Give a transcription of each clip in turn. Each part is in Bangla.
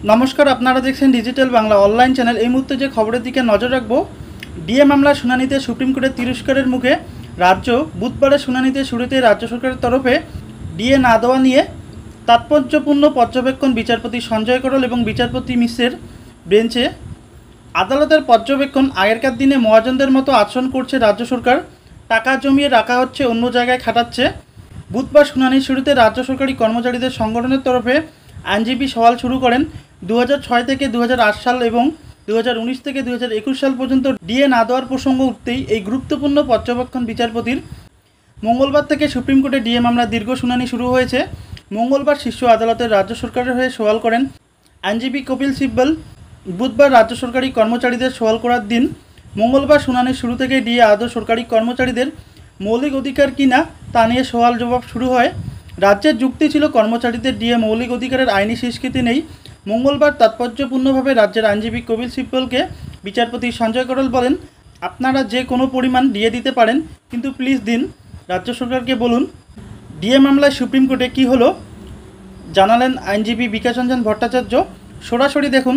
নমস্কার, আপনারা দেখছেন ডিজিটাল বাংলা অনলাইন চ্যানেল। এই মুহূর্তে যে খবরের দিকে নজর রাখবো, ডিএ মামলার শুনানিতে সুপ্রিম কোর্টের তিরস্কারের মুখে রাজ্য। বুধবারের শুনানিতে শুরুতে রাজ্য সরকারের তরফে ডিএ না দেওয়া নিয়ে তাৎপর্যপূর্ণ পর্যবেক্ষণ বিচারপতি সঞ্জয় করল এবং বিচারপতি মিশ্রের বেঞ্চে। আদালতের পর্যবেক্ষণ, আগেরকার দিনে মহাজনদের মতো আচরণ করছে রাজ্য সরকার, টাকা জমিয়ে রাখা হচ্ছে, অন্য জায়গায় খাটাচ্ছে। বুধবার শুনানির শুরুতে রাজ্য সরকারি কর্মচারীদের সংগঠনের তরফে আইনজীবী সওয়াল শুরু করেন। 2006 থেকে 2008 সাল এবং 2019 থেকে 2021 সাল পর্যন্ত ডিএ না দেওয়ার প্রসঙ্গ উঠতেই এই গুরুত্বপূর্ণ পর্যবেক্ষণ বিচারপতির। মঙ্গলবার থেকে সুপ্রিম কোর্টে ডিএ মামলার দীর্ঘ শুনানি শুরু হয়েছে। মঙ্গলবার শীর্ষ আদালতের রাজ্য সরকারের হয়ে সওয়াল করেন আইনজীবী কপিল সিব্বল। বুধবার রাজ্য সরকারি কর্মচারীদের সওয়াল করার দিন। মঙ্গলবার শুনানির শুরু থেকে ডিএ আদৌ সরকারি কর্মচারীদের মৌলিক অধিকার কিনা তা নিয়ে সওয়াল জবাব শুরু হয়। রাজ্যের যুক্তি ছিল কর্মচারীদের ডিএ মৌলিক অধিকারের আইনি স্বীকৃতি নেই। মঙ্গলবার তাৎপর্যপূর্ণভাবে রাজ্যের আইনজীবী কপিল সিব্বলকে বিচারপতি সঞ্জয় করল বলেন, আপনারা যে কোনো পরিমাণ ডিএ দিতে পারেন, কিন্তু প্লিজ দিন। রাজ্য সরকারকে বলুন। ডিএ মামলায় সুপ্রিম কোর্টে কী হলো জানালেন আইনজীবী বিকাশ রঞ্জন ভট্টাচার্য। সরাসরি দেখুন।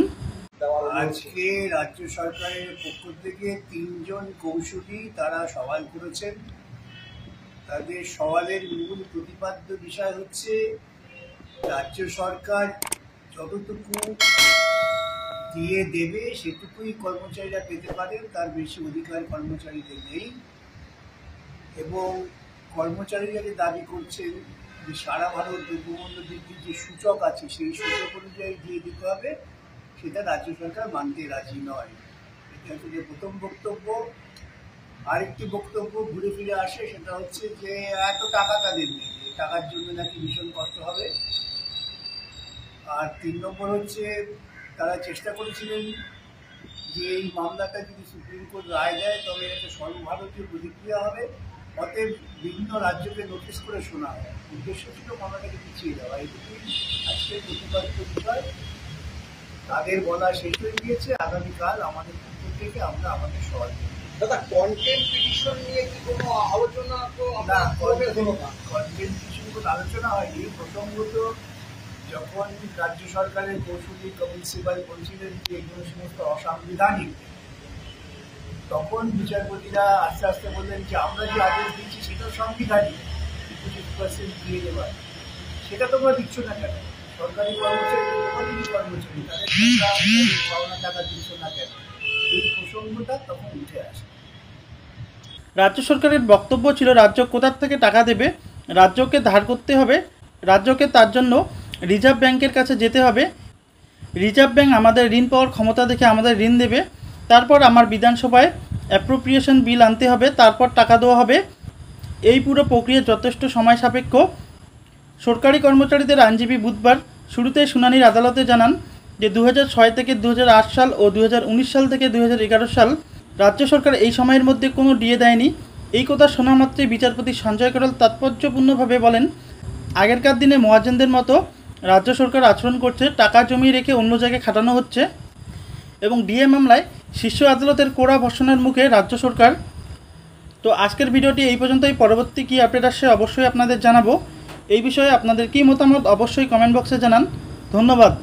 আজকে রাজ্য সরকারের পক্ষ থেকে 3 জন কৌশলী তারা সওয়াল করেছেন। তাদের সওয়ালের মূল প্রতিপাদ্য বিষয় হচ্ছে রাজ্য সরকার যতটুকু দিয়ে দেবে সেটুকুই কর্মচারীরা পেতে পারেন, তার বেশি অধিকার কর্মচারীদের নেই। এবং কর্মচারীরা যে দাবি করছেন যে সারা ভারত দ্রব্যমূল্য বৃদ্ধির যে সূচক আছে সেই সূচক অনুযায়ী দিয়ে দিতে হবে, সেটা রাজ্য সরকার মানতে রাজি নয়। এটা হচ্ছে প্রথম বক্তব্য। আরেকটি বক্তব্য ঘুরে ফিরে আসে, সেটা হচ্ছে যে এত টাকা তাদের নেই, টাকার জন্য নাকি ভীষণ কষ্ট হবে। আর 3 নম্বর হচ্ছে তারা চেষ্টা করেছিলেন যে এই মামলাটা যদি সুপ্রিম কোর্ট রায় দেয় তবে একটা সর্বভারতীয় প্রতিক্রিয়া হবে, অতএব বিভিন্ন রাজ্যকে নোটিশ করে শোনা হয়। উদ্দেশ্য ছিল মামলাটাকে পিছিয়ে দেওয়া। এটুকুই আজকের প্রতিপাদিত বিষয়। তাদের বলা শেষ হয়ে গিয়েছে। আগামীকাল আমাদের পক্ষ থেকে আমরা আমাদের সওয়াল করব। দাদা, কন্টেন্ট পিটিশন নিয়ে কি কোনো আলোচনা? তো না, কন্টেন্ট পিটিশন কোনো আলোচনা হয়নি। প্রসঙ্গত যখন রাজ্য সরকারের কৌশলী কপিল সিব্বল বলছিলেন যে এগুলো সমস্ত অসাংবিধানিক, তখন বিচারপতিরা আস্তে আস্তে বললেন যে আমরা যে আদেশ দিচ্ছি সেটা সাংবিধানিক, 25% দিয়ে দেওয়ার, সেটা তোমরা দিচ্ছ না কেন? সরকারি কর্মচারী কর্মচারী তাদের পাওনা টাকা দিচ্ছ না কেন? এই প্রসঙ্গটা তখন উঠে আসে। রাজ্য সরকারের বক্তব্য ছিল রাজ্য কোথার থেকে টাকা দেবে, রাজ্যকে ধার করতে হবে, রাজ্যকে তার জন্য রিজার্ভ ব্যাংকের কাছে যেতে হবে। রিজার্ভ ব্যাংক আমাদের ঋণ পাওয়ার ক্ষমতা দেখে আমাদের ঋণ দেবে, তারপর আমার বিধানসভায় অ্যাপ্রোপ্রিয়েশন বিল আনতে হবে, তারপর টাকা দেওয়া হবে। এই পুরো প্রক্রিয়া যথেষ্ট সময় সাপেক্ষ। সরকারি কর্মচারীদের আইনজীবী বুধবার শুরুতে শুনানির আদালতে জানান যে 2006 থেকে 2008 সাল ও 2019 সাল থেকে 2011 সাল রাজ্য সরকার এই সময়ের মধ্যে কোনো ডিএ দেয়নি। এই কথা শোনা মাত্রই বিচারপতি সঞ্জয় করল তাৎপর্যপূর্ণভাবে বলেন, আগেরকার দিনে মহাজনদের মতো রাজ্য সরকার আচরণ করছে, টাকা জমিয়ে রেখে অন্য জায়গায় খাটানো হচ্ছে। এবং ডিএ মামলায় শীর্ষ আদালতের কড়া ভর্ৎসনার মুখে রাজ্য সরকার। তো আজকের ভিডিওটি এই পর্যন্তই। পরবর্তী কী আপডেট আসছে অবশ্যই আপনাদের জানাবো। এই বিষয়ে আপনাদের কী মতামত অবশ্যই কমেন্ট বক্সে জানান। ধন্যবাদ।